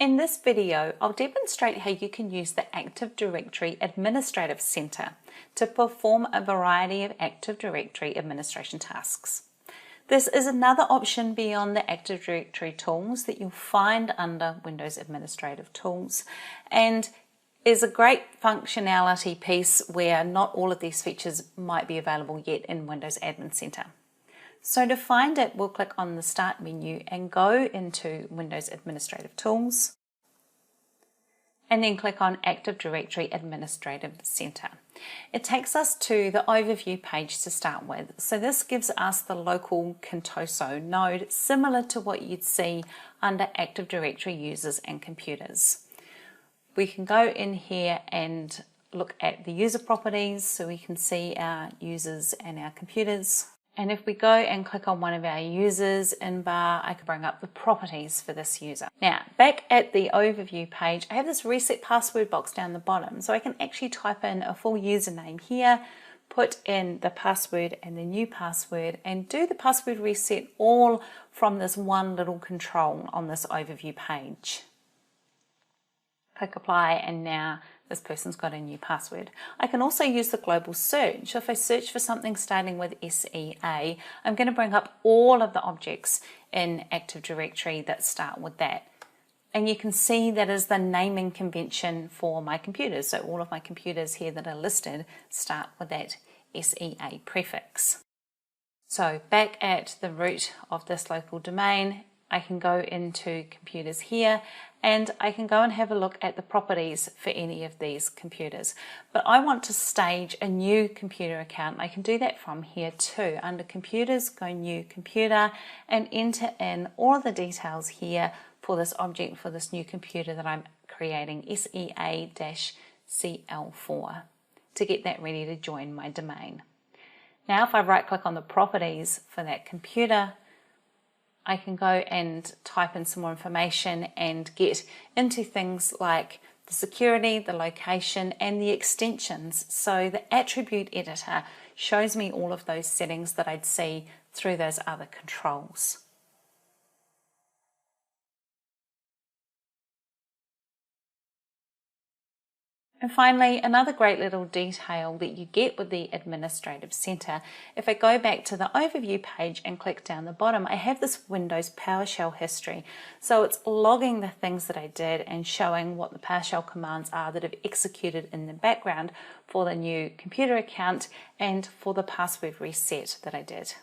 In this video, I'll demonstrate how you can use the Active Directory Administrative Center to perform a variety of Active Directory administration tasks. This is another option beyond the Active Directory tools that you'll find under Windows Administrative Tools, and is a great functionality piece where not all of these features might be available yet in Windows Admin Center. So to find it, we'll click on the Start menu and go into Windows Administrative Tools, and then click on Active Directory Administrative Center. It takes us to the overview page to start with. So this gives us the local Contoso node, similar to what you'd see under Active Directory users and computers. We can go in here and look at the user properties so we can see our users and our computers. And if we go and click on one of our users in bar, I can bring up the properties for this user. Now, back at the overview page, I have this reset password box down the bottom, so I can actually type in a full username here, put in the password and the new password, and do the password reset all from this one little control on this overview page. Click apply, and now this person's got a new password. I can also use the global search. If I search for something starting with SEA, I'm going to bring up all of the objects in Active Directory that start with that. And you can see that is the naming convention for my computers. So all of my computers here that are listed start with that SEA prefix. So back at the root of this local domain, I can go into computers here, and I can go and have a look at the properties for any of these computers. But I want to stage a new computer account. I can do that from here too. Under computers, go new computer and enter in all of the details here for this object for this new computer that I'm creating, SEA-CL4, to get that ready to join my domain. Now if I right click on the properties for that computer, I can go and type in some more information and get into things like the security, the location, and the extensions. So the attribute editor shows me all of those settings that I'd see through those other controls. And finally, another great little detail that you get with the Administrative Center, if I go back to the overview page and click down the bottom, I have this Windows PowerShell history. So it's logging the things that I did and showing what the PowerShell commands are that have executed in the background for the new computer account and for the password reset that I did.